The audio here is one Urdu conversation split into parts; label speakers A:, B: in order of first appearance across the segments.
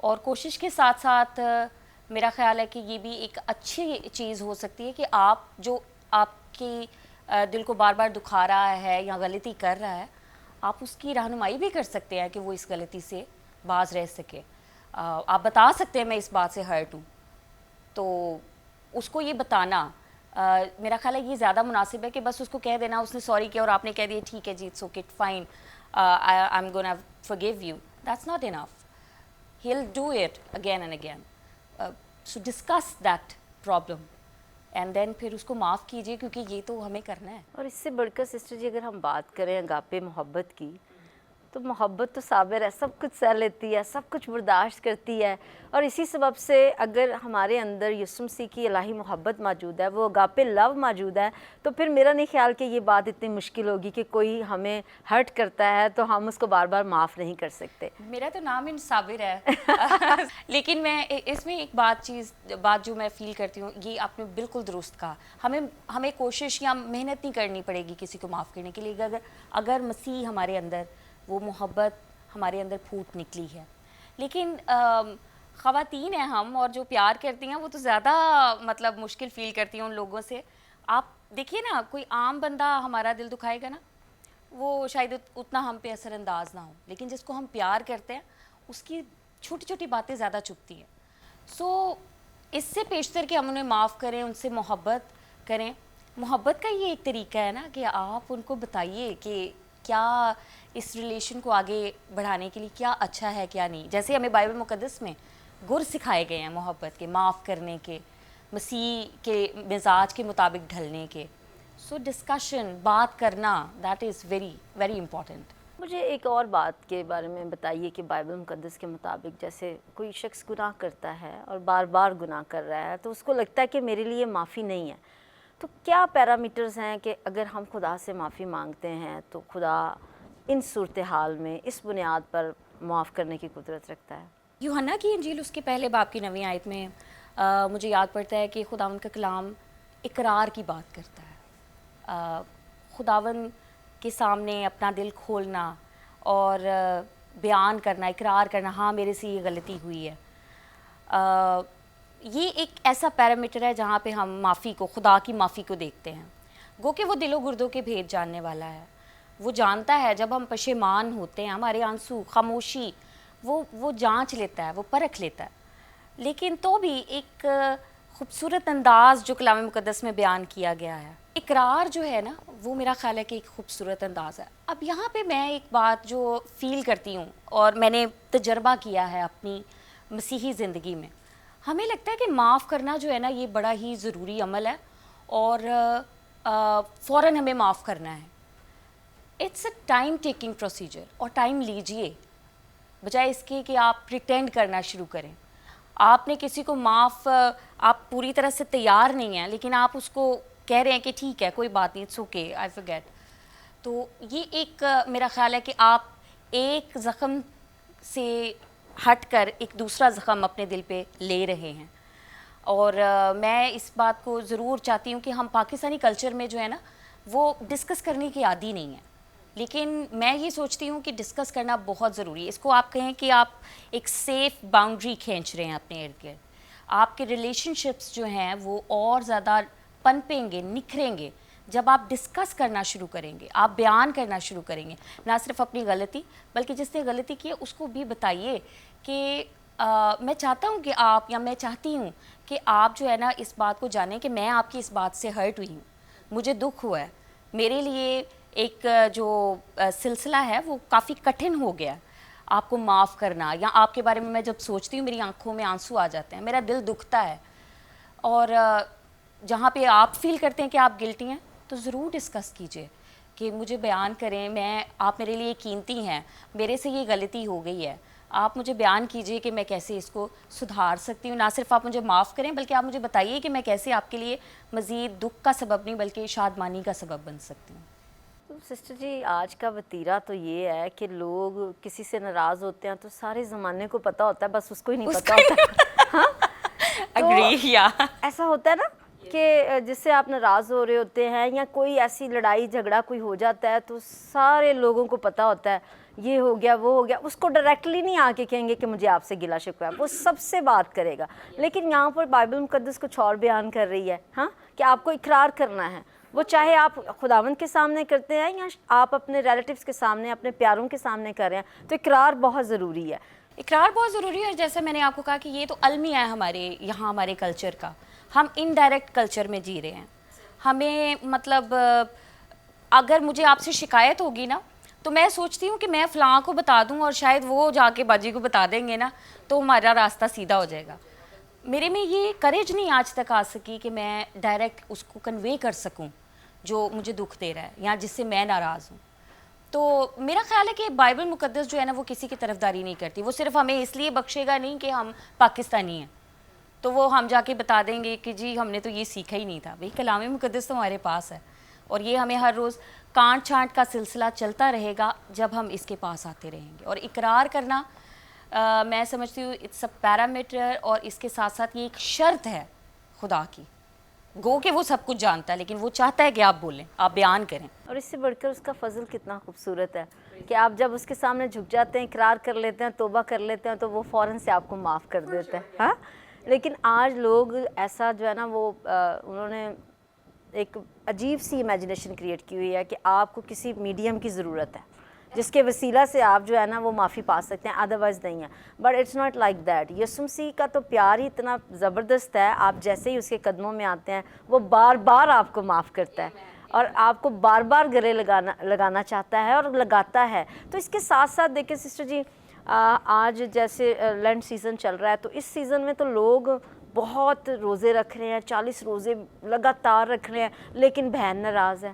A: اور کوشش کے ساتھ ساتھ میرا خیال ہے کہ یہ بھی ایک اچھی چیز ہو سکتی ہے کہ آپ جو آپ کی دل کو بار بار دکھا رہا ہے یا غلطی کر رہا ہے، آپ اس کی رہنمائی بھی کر سکتے ہیں کہ وہ اس غلطی سے باز رہ سکے. آپ بتا سکتے ہیں میں اس بات سے ہرٹ ہوں، تو اس کو یہ بتانا میرا خیال ہے یہ زیادہ مناسب ہے کہ بس اس کو کہہ دینا اس نے سوری کیا اور آپ نے کہہ دیا ٹھیک ہے جی it's okay fine I'm gonna forgive you. That's not enough. He'll do it again and again. So discuss that problem and then پھر اس کو معاف کیجئے کیونکہ یہ تو ہمیں کرنا ہے.
B: اور اس سے بڑھ کر سسٹر جی اگر ہم بات کریں اگاپے محبت کی، تو محبت تو صابر ہے، سب کچھ سہ لیتی ہے، سب کچھ برداشت کرتی ہے، اور اسی سبب سے اگر ہمارے اندر یسوع مسیح کی الہی محبت موجود ہے، وہ اگاپے لو موجود ہے، تو پھر میرا نہیں خیال کہ یہ بات اتنی مشکل ہوگی کہ کوئی ہمیں ہرٹ کرتا ہے تو ہم اس کو بار بار معاف نہیں کر سکتے.
A: میرا تو نام صابر ہے لیکن میں اس میں ایک بات جو میں فیل کرتی ہوں، یہ آپ نے بالکل درست کہا، ہمیں کوشش یا محنت نہیں کرنی پڑے گی کسی کو معاف کرنے کے لیے، اگر مسیح ہمارے اندر وہ محبت ہمارے اندر پھوٹ نکلی ہے. لیکن خواتین ہیں ہم، اور جو پیار کرتی ہیں وہ تو زیادہ مطلب مشکل فیل کرتی ہیں ان لوگوں سے. آپ دیکھیے نا، کوئی عام بندہ ہمارا دل دکھائے گا نا، وہ شاید اتنا ہم پہ اثر انداز نہ ہو، لیکن جس کو ہم پیار کرتے ہیں اس کی چھوٹی چھوٹی باتیں زیادہ چبھتی ہیں. سو اس سے پیشتر کہ ہم انہیں معاف کریں، ان سے محبت کریں. محبت کا یہ ایک طریقہ ہے نا کہ آپ ان کو بتائیے کہ کیا اس ریلیشن کو آگے بڑھانے کے لیے کیا اچھا ہے کیا نہیں. جیسے ہمیں بائبل مقدس میں گر سکھائے گئے ہیں محبت کے، معاف کرنے کے، مسیح کے مزاج کے مطابق ڈھلنے کے. سو ڈسکشن، بات کرنا، that is very very important.
B: مجھے ایک اور بات کے بارے میں بتائیے کہ بائبل مقدس کے مطابق جیسے کوئی شخص گناہ کرتا ہے اور بار بار گناہ کر رہا ہے تو اس کو لگتا ہے کہ میرے لیے معافی نہیں ہے، تو کیا پیرامیٹرز ہیں کہ اگر ہم خدا سے معافی مانگتے ہیں تو خدا ان صورتحال میں اس بنیاد پر معاف کرنے کی قدرت رکھتا ہے؟
A: یوحنا کی انجیل اس کے پہلے باب کی 9ویں آیت میں مجھے یاد پڑتا ہے کہ خداوند کا کلام اقرار کی بات کرتا ہے. خداوند کے سامنے اپنا دل کھولنا اور بیان کرنا، اقرار کرنا، ہاں میرے سے یہ غلطی ہوئی ہے. یہ ایک ایسا پیرامیٹر ہے جہاں پہ ہم معافی کو، خدا کی معافی کو دیکھتے ہیں. گو کہ وہ دل و گردوں کے بھید جاننے والا ہے. وہ جانتا ہے جب ہم پشیمان ہوتے ہیں، ہمارے آنسو، خاموشی، وہ جانچ لیتا ہے، وہ پرکھ لیتا ہے. لیکن تو بھی ایک خوبصورت انداز جو کلام مقدس میں بیان کیا گیا ہے، اقرار جو ہے نا، وہ میرا خیال ہے کہ ایک خوبصورت انداز ہے. اب یہاں پہ میں ایک بات جو فیل کرتی ہوں اور میں نے تجربہ کیا ہے اپنی مسیحی زندگی میں، ہمیں لگتا ہے کہ معاف کرنا جو ہے نا یہ بڑا ہی ضروری عمل ہے اور فوراً ہمیں معاف کرنا ہے. It's a time taking procedure, اور ٹائم لیجئے بجائے اس کے کہ آپ پریٹینڈ کرنا شروع کریں. آپ نے کسی کو معاف، آپ پوری طرح سے تیار نہیں ہیں لیکن آپ اس کو کہہ رہے ہیں کہ ٹھیک ہے کوئی بات نہیں، اٹس اوکے آئی فرگیٹ. تو یہ ایک میرا خیال ہے کہ آپ ایک زخم سے ہٹ کر ایک دوسرا زخم اپنے دل پہ لے رہے ہیں. اور میں اس بات کو ضرور چاہتی ہوں کہ ہم پاکستانی کلچر میں جو ہے نا وہ ڈسکس کرنے کی عادی نہیں ہے، لیکن میں یہ سوچتی ہوں کہ ڈسکس کرنا بہت ضروری ہے. اس کو آپ کہیں کہ آپ ایک سیف باؤنڈری کھینچ رہے ہیں اپنے ارد گرد. آپ کے ریلیشن شپس جو ہیں وہ اور زیادہ پنپیں گے، نکھریں گے جب آپ ڈسکس کرنا شروع کریں گے، آپ بیان کرنا شروع کریں گے. نہ صرف اپنی غلطی بلکہ جس نے غلطی کی ہے اس کو بھی بتائیے کہ میں چاہتا ہوں کہ آپ، یا میں چاہتی ہوں کہ آپ جو ہے نا اس بات کو جانیں کہ میں آپ کی اس بات سے ہرٹ ہوئی ہوں، مجھے دکھ ہوا ہے، میرے لیے ایک جو سلسلہ ہے وہ کافی کٹھن ہو گیا آپ کو معاف کرنا. یا آپ کے بارے میں میں جب سوچتی ہوں میری آنکھوں میں آنسو آ جاتے ہیں، میرا دل دکھتا ہے. اور جہاں پہ آپ فیل کرتے ہیں کہ آپ گلٹی ہیں تو ضرور ڈسکس کیجئے کہ مجھے بیان کریں، آپ میرے لیے قیمتی ہیں، میرے سے یہ غلطی ہو گئی ہے، آپ مجھے بیان کیجئے کہ میں کیسے اس کو سدھار سکتی ہوں. نہ صرف آپ مجھے معاف کریں بلکہ آپ مجھے بتائیے کہ میں کیسے آپ کے لیے مزید دکھ کا سبب نہیں بلکہ شادمانی کا سبب بن سکتی ہوں.
B: سسٹر جی آج کا وتیرہ تو یہ ہے کہ لوگ کسی سے ناراض ہوتے ہیں تو سارے زمانے کو پتہ ہوتا ہے، بس اس کو ہی نہیں پتہ ہوتا. ہاں
A: اگری، یا
B: ایسا ہوتا ہے نا کہ جس سے آپ ناراض ہو رہے ہوتے ہیں یا کوئی ایسی لڑائی جھگڑا کوئی ہو جاتا ہے تو سارے لوگوں کو پتہ ہوتا ہے یہ ہو گیا وہ ہو گیا، اس کو ڈائریکٹلی نہیں آ کے کہیں گے کہ مجھے آپ سے گلا شکوہ ہے، وہ سب سے بات کرے گا. لیکن یہاں پر بائبل مقدس کچھ اور بیان کر رہی ہے ہاں کہ آپ کو اقرار کرنا ہے، وہ چاہے آپ خداوند کے سامنے کرتے ہیں یا آپ اپنے ریلیٹیوز کے سامنے، اپنے پیاروں کے سامنے کر رہے ہیں، تو اقرار بہت ضروری ہے.
A: اقرار بہت ضروری ہے. اور جیسے میں نے آپ کو کہا کہ یہ تو المیہ ہے ہمارے یہاں، ہمارے کلچر کا. ہم انڈائریکٹ کلچر میں جی رہے ہیں. ہمیں مطلب اگر مجھے آپ سے شکایت ہوگی نا تو میں سوچتی ہوں کہ میں فلاں کو بتا دوں اور شاید وہ جا کے باجی کو بتا دیں گے نا تو ہمارا راستہ سیدھا ہو جائے گا. میرے میں یہ کریج نہیں آج تک آ سکی کہ میں ڈائریکٹ اس کو کنوے کر سکوں جو مجھے دکھ دے رہا ہے یا جس سے میں ناراض ہوں. تو میرا خیال ہے کہ بائبل مقدس جو ہے نا وہ کسی کی طرفداری نہیں کرتی. وہ صرف ہمیں اس لیے بخشے گا نہیں کہ ہم پاکستانی ہیں تو وہ ہم جا کے بتا دیں گے کہ جی ہم نے تو یہ سیکھا ہی نہیں تھا. بھئی کلام مقدس تو ہمارے پاس ہے اور یہ ہمیں ہر روز کانٹ چھانٹ کا سلسلہ چلتا رہے گا جب ہم اس کے پاس آتے رہیں گے. اور اقرار کرنا میں سمجھتی ہوں اٹس اے پیرامیٹر، اور اس کے ساتھ ساتھ یہ ایک شرط ہے خدا کی. گو کہ وہ سب کچھ جانتا ہے لیکن وہ چاہتا ہے کہ آپ بولیں، آپ بیان کریں.
B: اور اس سے بڑھ کر اس کا فضل کتنا خوبصورت ہے کہ آپ جب اس کے سامنے جھک جاتے ہیں، اقرار کر لیتے ہیں، توبہ کر لیتے ہیں تو وہ فوراً سے آپ کو معاف کر دیتا ہے ہاں. لیکن آج لوگ ایسا جو ہے نا وہ انہوں نے ایک عجیب سی امیجنیشن کریٹ کی ہوئی ہے کہ آپ کو کسی میڈیم کی ضرورت ہے جس کے وسیلہ سے آپ جو ہے نا وہ معافی پا سکتے ہیں، ادروائز نہیں ہے. But it's not like that. Yesu Masih کا تو پیار ہی اتنا زبردست ہے، آپ جیسے ہی اس کے قدموں میں آتے ہیں وہ بار بار آپ کو معاف کرتا ہے اور آپ کو بار بار گلے لگانا چاہتا ہے اور لگاتا ہے. تو اس کے ساتھ ساتھ دیکھیں سسٹر جی، آج جیسے لینٹ سیزن چل رہا ہے تو اس سیزن میں تو لوگ بہت روزے رکھ رہے ہیں، 40 روزے لگاتار رکھ رہے ہیں، لیکن بہن ناراض ہے.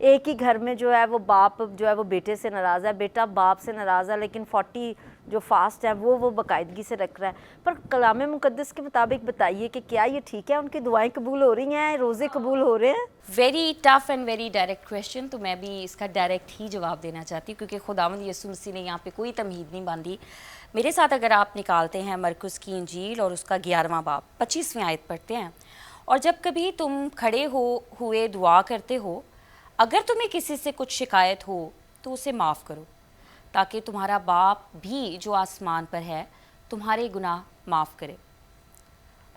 B: ایک ہی گھر میں جو ہے وہ باپ جو ہے وہ بیٹے سے ناراض ہے، بیٹا باپ سے ناراض ہے، لیکن 40 جو فاسٹ ہے وہ باقاعدگی سے رکھ رہا ہے. پر کلام مقدس کے مطابق بتائیے کہ کیا یہ ٹھیک ہے؟ ان کی دعائیں قبول ہو رہی ہیں، روزے قبول ہو رہے ہیں؟
A: Very tough and very direct question. تو میں بھی اس کا ڈائریکٹ ہی جواب دینا چاہتی ہوں کیونکہ خداوند یسوع مسیح نے یہاں پہ کوئی تمہید نہیں باندھی. میرے ساتھ اگر آپ نکالتے ہیں مرکز کی انجیل اور اس کا 11واں باب 25ویں آیت پڑھتے ہیں. اور جب کبھی تم کھڑے ہوئے دعا کرتے ہو، اگر تمہیں کسی سے کچھ شکایت ہو تو اسے معاف کرو، تاکہ تمہارا باپ بھی جو آسمان پر ہے تمہارے گناہ معاف کرے.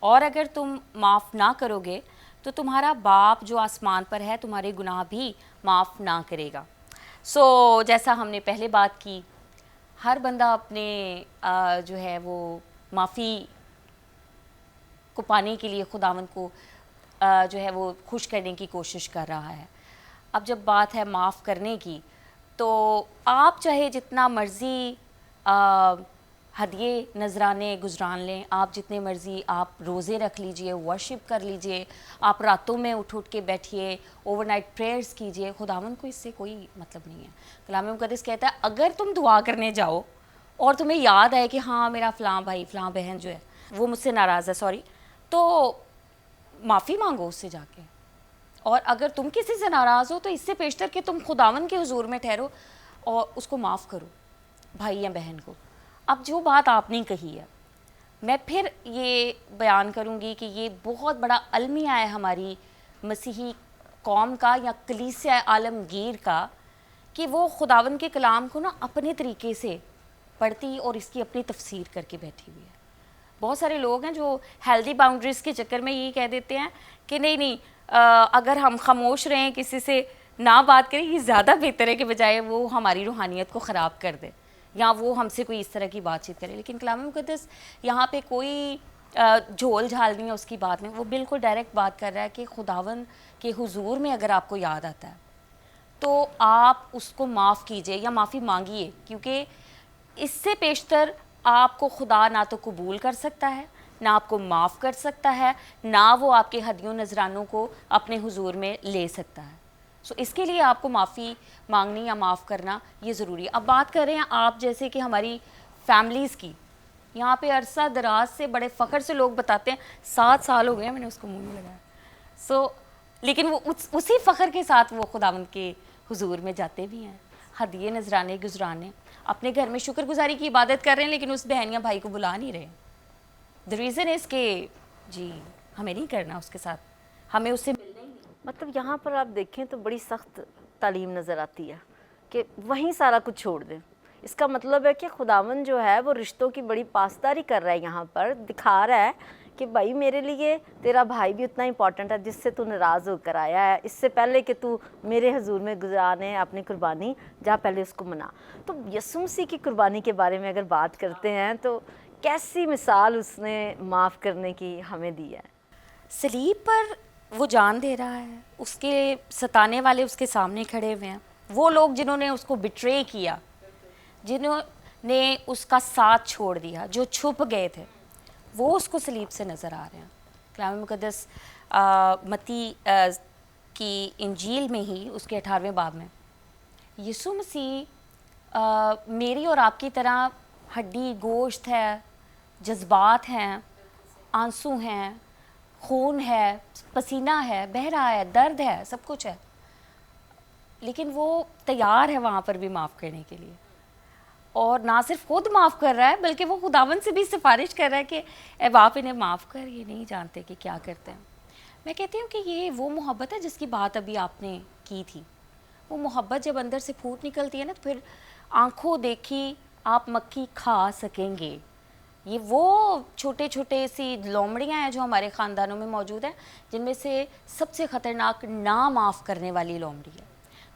A: اور اگر تم معاف نہ کرو گے تو تمہارا باپ جو آسمان پر ہے تمہارے گناہ بھی معاف نہ کرے گا. سو جیسا ہم نے پہلے بات کی، ہر بندہ اپنے جو ہے وہ معافی کو پانے کے لیے خداوند کو جو ہے وہ خوش کرنے کی کوشش کر رہا ہے. اب جب بات ہے معاف کرنے کی تو آپ چاہے جتنا مرضی ہدیے نذرانے گزران لیں، آپ جتنے مرضی آپ روزے رکھ لیجئے، ورشپ کر لیجئے، آپ راتوں میں اٹھ کے بیٹھیے، اوور نائٹ پریئرز کیجئے، خداوند کو اس سے کوئی مطلب نہیں ہے. کلام مقدس کہتا ہے اگر تم دعا کرنے جاؤ اور تمہیں یاد آئے کہ ہاں میرا فلاں بھائی فلاں بہن جو ہے وہ مجھ سے ناراض ہے، تو معافی مانگو اس سے جا کے. اور اگر تم کسی سے ناراض ہو تو اس سے پیشتر کہ تم خداوند کے حضور میں ٹھہرو اور اس کو معاف کرو، بھائی یا بہن کو. اب جو بات آپ نے کہی ہے میں پھر یہ بیان کروں گی کہ یہ بہت بڑا المیہ ہے ہماری مسیحی قوم کا یا کلیسیا عالمگیر کا کہ وہ خداوند کے کلام کو نا اپنے طریقے سے پڑھتی اور اس کی اپنی تفسیر کر کے بیٹھی ہوئی ہے. بہت سارے لوگ ہیں جو ہیلدی باؤنڈریز کے چکر میں یہ کہہ دیتے ہیں کہ نہیں اگر ہم خاموش رہیں کسی سے نہ بات کریں یہ زیادہ بہتر ہے کہ بجائے وہ ہماری روحانیت کو خراب کر دے یا وہ ہم سے کوئی اس طرح کی بات چیت کرے. لیکن کلام مقدس یہاں پہ کوئی جھول جھال نہیں ہے اس کی بات میں. وہ بالکل ڈائریکٹ بات کر رہا ہے کہ خداوند کے حضور میں اگر آپ کو یاد آتا ہے تو آپ اس کو معاف کیجئے یا معافی مانگیے، کیونکہ اس سے پیشتر آپ کو خدا نہ تو قبول کر سکتا ہے، نہ آپ کو معاف کر سکتا ہے، نہ وہ آپ کے ہدیوں نذرانوں کو اپنے حضور میں لے سکتا ہے. سو اس کے لیے آپ کو معافی مانگنی یا معاف کرنا یہ ضروری ہے. اب بات کر رہے ہیں آپ جیسے کہ ہماری فیملیز کی، یہاں پہ عرصہ دراز سے بڑے فخر سے لوگ بتاتے ہیں 7 سال ہو گئے میں نے اس کو منہ نہیں لگایا. لیکن وہ اسی فخر کے ساتھ وہ خداوند کے حضور میں جاتے بھی ہیں، ہدیے نذرانے گزرانے، اپنے گھر میں شکر گزاری کی عبادت کر رہے ہیں لیکن اس بہن یا بھائی کو بلا نہیں رہے. the reason is کہ جی ہمیں نہیں کرنا اس کے ساتھ، ہمیں اس سے ملنا ہی نہیں.
B: مطلب یہاں پر آپ دیکھیں تو بڑی سخت تعلیم نظر آتی ہے کہ وہیں سارا کچھ چھوڑ دیں. اس کا مطلب ہے کہ خداوند جو ہے وہ رشتوں کی بڑی پاسداری کر رہا ہے، یہاں پر دکھا رہا ہے کہ بھائی میرے لیے تیرا بھائی بھی اتنا امپورٹنٹ ہے جس سے تو ناراض ہو کر آیا ہے، اس سے پہلے کہ تو میرے حضور میں گزارے اپنی قربانی، جا پہلے اس کو منا۔ تو یسوع مسیح کی قربانی کے بارے میں اگر بات کرتے ہیں تو کیسی مثال اس نے معاف کرنے کی ہمیں دی ہے؟
A: صلیب پر وہ جان دے رہا ہے، اس کے ستانے والے اس کے سامنے کھڑے ہوئے ہیں، وہ لوگ جنہوں نے اس کو بٹرے کیا، جنہوں نے اس کا ساتھ چھوڑ دیا، جو چھپ گئے تھے، وہ اس کو صلیب سے نظر آ رہے ہیں۔ کلام مقدس متی کی انجیل میں ہی اس کے 18ویں باب میں یسوع مسیح میری اور آپ کی طرح ہڈی گوشت ہے، جذبات ہیں، آنسو ہیں، خون ہے، پسینہ ہے، بہہ رہا ہے، درد ہے، سب کچھ ہے، لیکن وہ تیار ہے وہاں پر بھی معاف کرنے کے لیے، اور نہ صرف خود معاف کر رہا ہے بلکہ وہ خداوند سے بھی سفارش کر رہا ہے کہ اے باپ انہیں معاف کر، یہ نہیں جانتے کہ کیا کرتے ہیں۔ میں کہتی ہوں کہ یہ وہ محبت ہے جس کی بات ابھی آپ نے کی تھی۔ وہ محبت جب اندر سے پھوٹ نکلتی ہے نا تو پھر آنکھوں دیکھی آپ مکھی کھا سکیں گے۔ یہ وہ چھوٹے چھوٹے سی لومڑیاں ہیں جو ہمارے خاندانوں میں موجود ہیں، جن میں سے سب سے خطرناک نا معاف کرنے والی لومڑی ہے،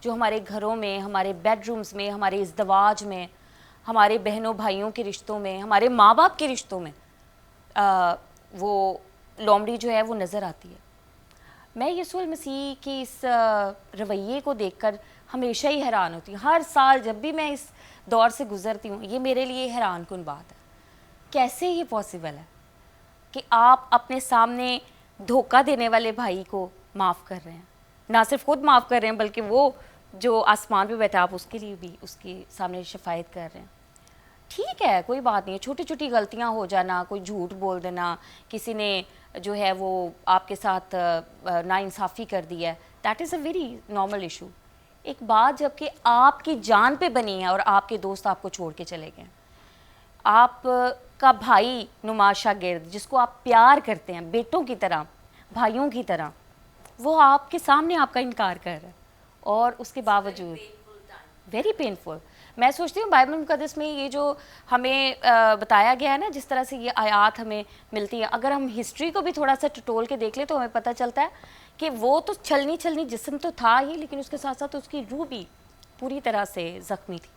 A: جو ہمارے گھروں میں، ہمارے بیڈ رومز میں، ہمارے ازدواج میں، ہمارے بہنوں بھائیوں کے رشتوں میں، ہمارے ماں باپ کے رشتوں میں وہ لومڑی جو ہے وہ نظر آتی ہے۔ میں یسوع المسیح کی اس رویے کو دیکھ کر ہمیشہ ہی حیران ہوتی ہوں۔ ہر سال جب بھی میں اس دور سے گزرتی ہوں، یہ میرے لیے حیران کن بات ہے، کیسے یہ پاسبل ہے کہ آپ اپنے سامنے دھوکہ دینے والے بھائی کو معاف کر رہے ہیں، نہ صرف خود معاف کر رہے ہیں بلکہ وہ جو آسمان پہ بیٹھا آپ اس کے لیے بھی اس کے سامنے شفاعت کر رہے ہیں۔ ٹھیک ہے، کوئی بات نہیں ہے، چھوٹی چھوٹی غلطیاں ہو جانا، کوئی جھوٹ بول دینا، کسی نے جو ہے وہ آپ کے ساتھ ناانصافی کر دی ہے، that is a very normal issue. ایک بات جب کہ آپ کی جان پہ بنی ہے اور آپ کے دوست آپ کو چھوڑ کے چلے گئے، آپ کا بھائی نما شاگرد جس کو آپ پیار کرتے ہیں بیٹوں کی طرح، بھائیوں کی طرح، وہ آپ کے سامنے آپ کا انکار کر رہا ہے، اور اس کے باوجود ویری پینفل۔ میں سوچتی ہوں بائبل مقدس میں یہ جو ہمیں بتایا گیا ہے نا، جس طرح سے یہ آیات ہمیں ملتی ہیں، اگر ہم ہسٹری کو بھی تھوڑا سا ٹٹول کے دیکھ لیں تو ہمیں پتہ چلتا ہے کہ وہ تو چھلنی جسم تو تھا ہی، لیکن اس کے ساتھ ساتھ اس کی روح بھی پوری طرح سے زخمی تھی۔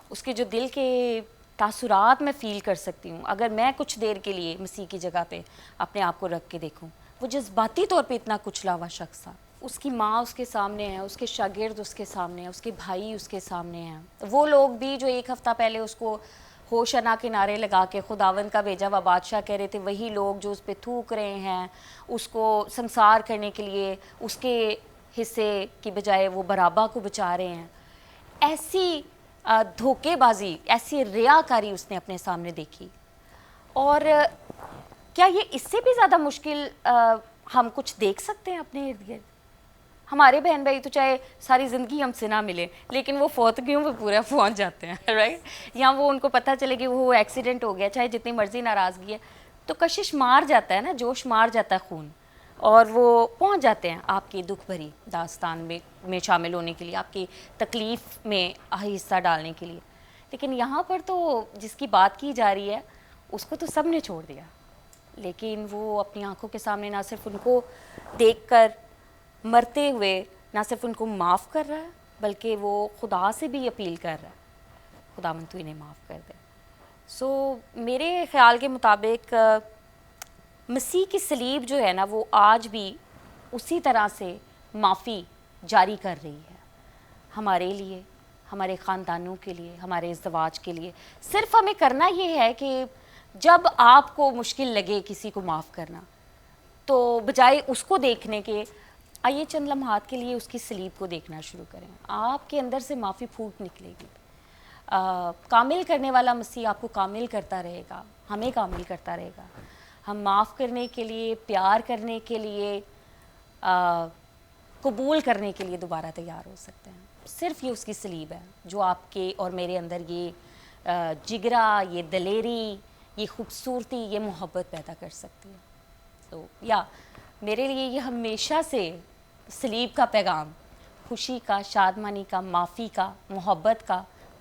A: اس کے جو دل کے تاثرات میں فیل کر سکتی ہوں، اگر میں کچھ دیر کے لیے مسیح کی جگہ پہ اپنے آپ کو رکھ کے دیکھوں، وہ جذباتی طور پہ اتنا کچلا ہوا شخص تھا۔ اس کی ماں اس کے سامنے ہے، اس کے شاگرد اس کے سامنے ہیں، اس کے بھائی اس کے سامنے ہیں، وہ لوگ بھی جو ایک ہفتہ پہلے اس کو ہوش انا کے نعرے لگا کے خداوند کا بھیجا ہوا بادشاہ کہہ رہے تھے، وہی لوگ جو اس پہ تھوک رہے ہیں، اس کو سنسار کرنے کے لیے اس کے حصے کی بجائے وہ برابا کو بچا رہے ہیں۔ ایسی دھوکے بازی، ایسی ریاکاری اس نے اپنے سامنے دیکھی۔ اور کیا یہ اس سے بھی زیادہ مشکل ہم کچھ دیکھ سکتے ہیں اپنے ارد گرد؟ ہمارے بہن بھائی تو چاہے ساری زندگی ہم سے نہ ملے لیکن وہ فوتگیوں پہ پورا پہنچ جاتے ہیں، رائٹ؟ یا وہ ان کو پتہ چلے کہ وہ ایکسیڈنٹ ہو گیا، چاہے جتنی مرضی ناراضگی ہے تو کشش مار جاتا ہے نا، جوش مار جاتا ہے خون، اور وہ پہنچ جاتے ہیں آپ کی دکھ بھری داستان میں شامل ہونے کے لیے، آپ کی تکلیف میں حصہ ڈالنے کے لیے۔ لیکن یہاں پر تو جس کی بات کی جا رہی ہے اس کو تو سب نے چھوڑ دیا، لیکن وہ اپنی آنکھوں کے سامنے نہ صرف ان کو دیکھ کر مرتے ہوئے نہ صرف ان کو معاف کر رہا ہے بلکہ وہ خدا سے بھی اپیل کر رہا ہے، خداوند تو انہیں معاف کر دے۔ سو میرے خیال کے مطابق مسیح کی صلیب جو ہے نا وہ آج بھی اسی طرح سے معافی جاری کر رہی ہے ہمارے لیے، ہمارے خاندانوں کے لیے، ہمارے ازدواج کے لیے۔ صرف ہمیں کرنا یہ ہے کہ جب آپ کو مشکل لگے کسی کو معاف کرنا تو بجائے اس کو دیکھنے کے، آئیے چند لمحات کے لیے اس کی صلیب کو دیکھنا شروع کریں، آپ کے اندر سے معافی پھوٹ نکلے گی۔ کامل کرنے والا مسیح آپ کو کامل کرتا رہے گا، ہمیں کامل کرتا رہے گا۔ ہم معاف کرنے کے لیے، پیار کرنے کے لیے، قبول کرنے کے لیے دوبارہ تیار ہو سکتے ہیں۔ صرف یہ اس کی صلیب ہے جو آپ کے اور میرے اندر یہ جگرا، یہ دلیری، یہ خوبصورتی، یہ محبت پیدا کر سکتی ہے۔ تو میرے لیے یہ ہمیشہ سے صلیب کا پیغام خوشی کا، شادمانی کا، معافی کا، محبت کا،